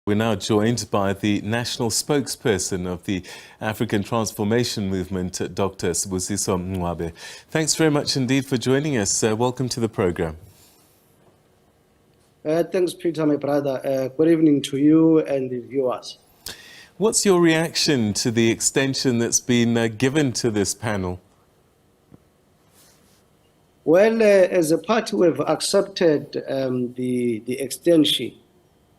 We're now joined by the National Spokesperson of the African Transformation Movement, Dr. Sibusiso Mncwabe. Thanks very much indeed for joining us. Welcome to the program. Thanks, Peter, my brother. Good evening to you and the viewers. What's your reaction to the extension that's been given to this panel? Well, as a party, we've accepted the extension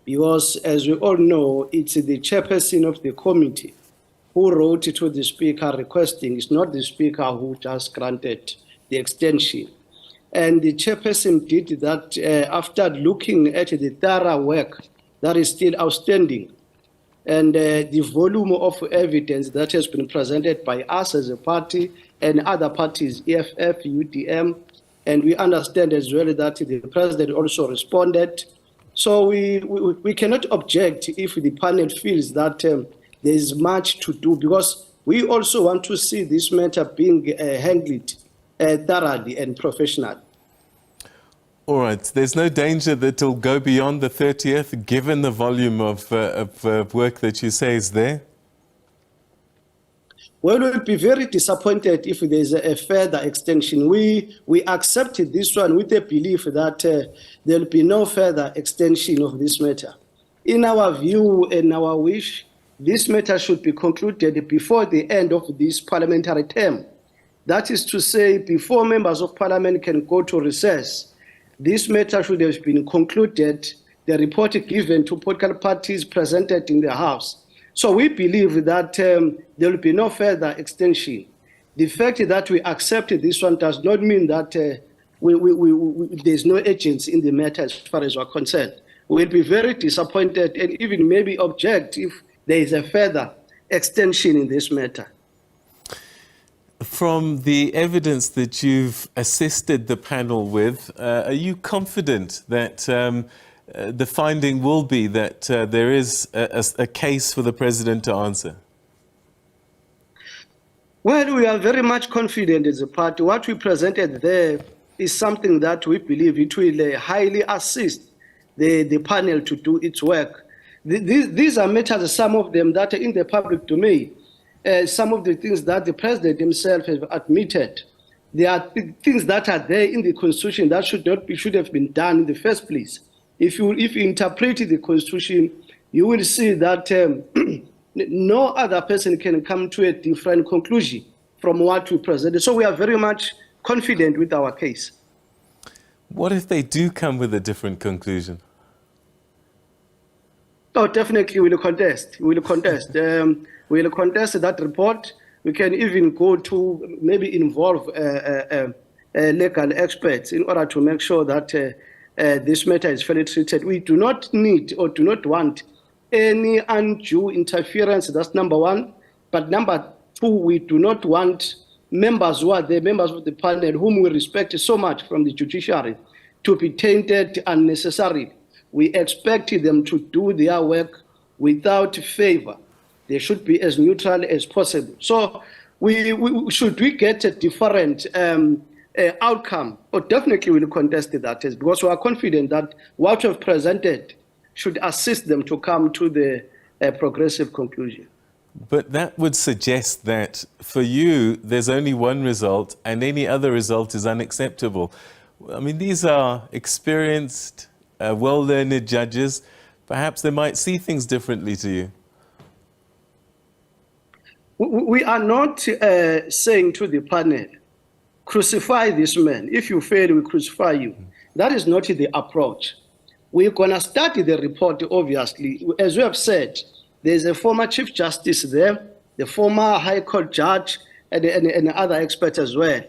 because, as we all know, it's the chairperson of the committee who wrote to the Speaker requesting. It's not the Speaker who just granted the extension. And the chairperson did that after looking at the thorough work that is still outstanding and the volume of evidence that has been presented by us as a party and other parties, EFF, UDM, and we understand as well that the president also responded. So we cannot object if the panel feels that there is much to do, because we also want to see this matter being handled thoroughly and professionally. All right. There's no danger that it'll go beyond the 30th, given the volume of work that you say is there? Well, we'll be very disappointed if there's a further extension. We accepted this one with the belief that there'll be no further extension of this matter. In our view and our wish, this matter should be concluded before the end of this parliamentary term. That is to say, before members of parliament can go to recess, this matter should have been concluded, the report given to political parties presented in the House. So we believe that there will be no further extension. The fact that we accepted this one does not mean that there's no urgency in the matter as far as we're concerned. We'll be very disappointed and even maybe object if there is a further extension in this matter. From the evidence that you've assisted the panel with, are you confident that the finding will be that there is a case for the president to answer? Well, we are very much confident as a party. What we presented there is something that we believe it will highly assist the panel to do its work. These are matters, some of them that are in the public domain. Some of the things that the president himself has admitted. There are things that are there in the Constitution that should have been done in the first place. If you interpret the Constitution, you will see that no other person can come to a different conclusion from what we presented. So we are very much confident with our case. What if they do come with a different conclusion? Oh, definitely we'll contest. We'll contest. We'll contest that report. We can even go to maybe involve legal experts in order to make sure that this matter is fairly treated. We do not need or do not want any undue interference. That's number one. But number two, we do not want members who are the members of the panel, whom we respect so much from the judiciary, to be tainted unnecessarily. We expect them to do their work without favor. They should be as neutral as possible. So should we get a different outcome, or definitely we'll contest that, because we are confident that what we've presented should assist them to come to the progressive conclusion. But that would suggest that for you, there's only one result and any other result is unacceptable. I mean, these are experienced, well-learned judges. Perhaps they might see things differently to you. We are not saying to the panel, crucify this man. If you fail, we crucify you. That is not the approach. We're going to study the report, obviously. As we have said, there's a former Chief Justice there, the former High Court judge, and other experts as well.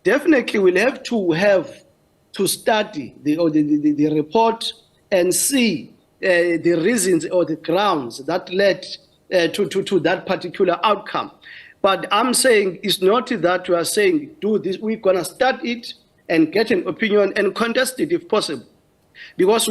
Definitely we'll have to study the report and see the reasons or the grounds that led to that particular outcome. But I'm saying it's not that we are saying do this. We're going to start it and get an opinion and contest it if possible. Because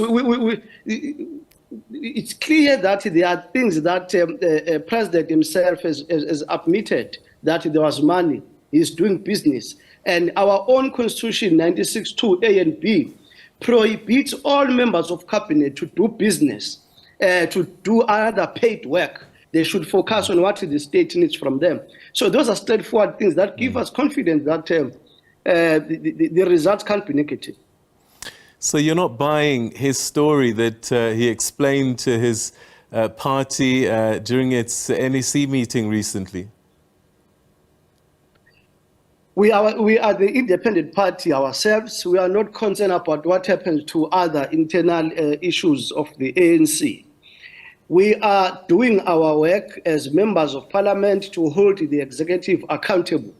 it's clear that there are things that the president himself has admitted, that there was money, he's doing business. And our own Constitution, 96(2) A and B, prohibits all members of cabinet to do business. to do other paid work. They should focus on what the state needs from them. So those are straightforward things that give us confidence that the results can't be negative. So you're not buying his story that he explained to his party during its NEC meeting recently? We are the independent party ourselves. We are not concerned about what happens to other internal issues of the ANC. We are doing our work as members of parliament to hold the executive accountable.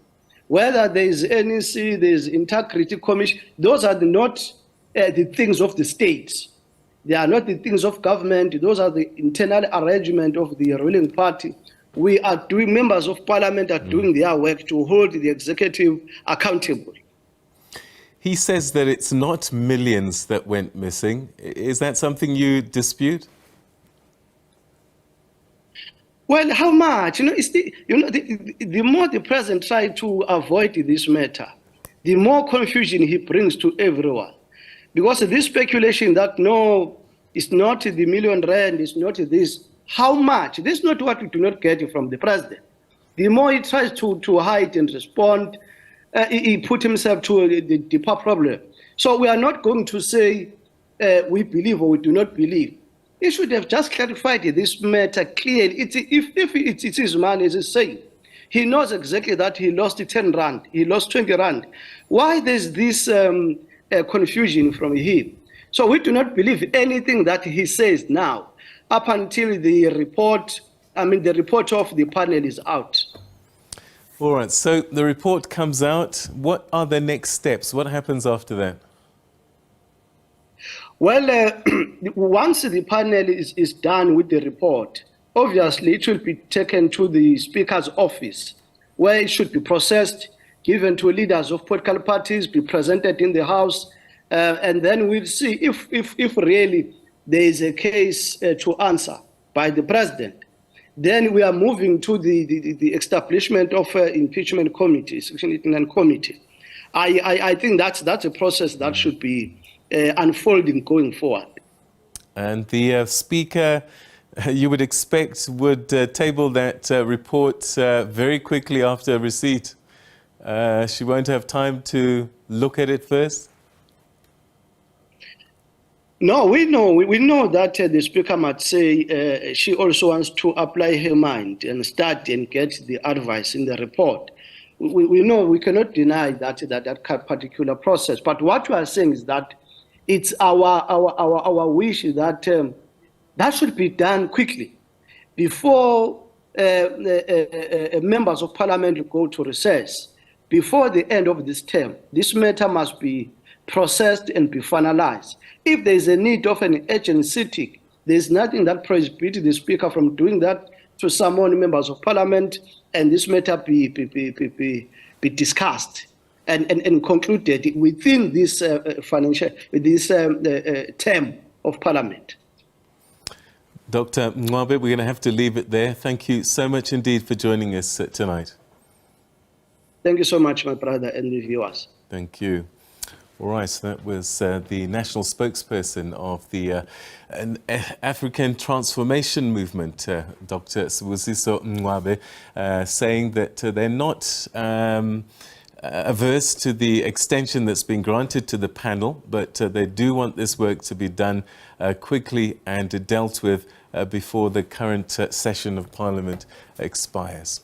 Whether there is NEC, there is integrity commission, those are not the things of the state. They are not the things of government. Those are the internal arrangement of the ruling party. We are doing, members of parliament are doing their work to hold the executive accountable. He says that it's not millions that went missing. Is that something you dispute? Well, how much? The more the president tries to avoid this matter, the more confusion he brings to everyone. Because this speculation that no, it's not the million rand, it's not this. How much? This is not what we do not get from the president. The more he tries to hide and respond, he put himself to the deeper problem. So we are not going to say we believe or we do not believe. He should have just clarified this matter clearly. If it's his money, as he's saying, he knows exactly that he lost 10 rand, he lost 20 rand. Why there's this confusion from him? So we do not believe anything that he says now, up until the report, the report of the panel is out. All right, so the report comes out. What are the next steps? What happens after that? Well, once the panel is done with the report, obviously it will be taken to the Speaker's office, where it should be processed, given to leaders of political parties, be presented in the House, and then we'll see if really there is a case to answer by the president. Then we are moving to the establishment of impeachment committee, Section 89 committee. I think that's a process that should be unfolding going forward. And the Speaker, you would expect, would table that report very quickly after receipt. She won't have time to look at it first? No, we know that the Speaker might say she also wants to apply her mind and study and get the advice in the report. We know, we cannot deny that particular process. But what we are saying is that it's our wish that that should be done quickly before members of parliament go to recess. Before the end of this term, this matter must be processed and be finalized. If there is a need of an urgent sitting, there is nothing that prohibits the Speaker from doing that to summon members of parliament and this matter be discussed and concluded within this term of parliament. Dr. Mncwabe, we're going to have to leave it there. Thank you so much indeed for joining us tonight. Thank you so much, my brother and the viewers. Thank you. All right, so that was the national spokesperson of the African Transformation Movement, Dr. Sibusiso Mncwabe, saying that they're not averse to the extension that's been granted to the panel, but they do want this work to be done quickly and dealt with before the current session of Parliament expires.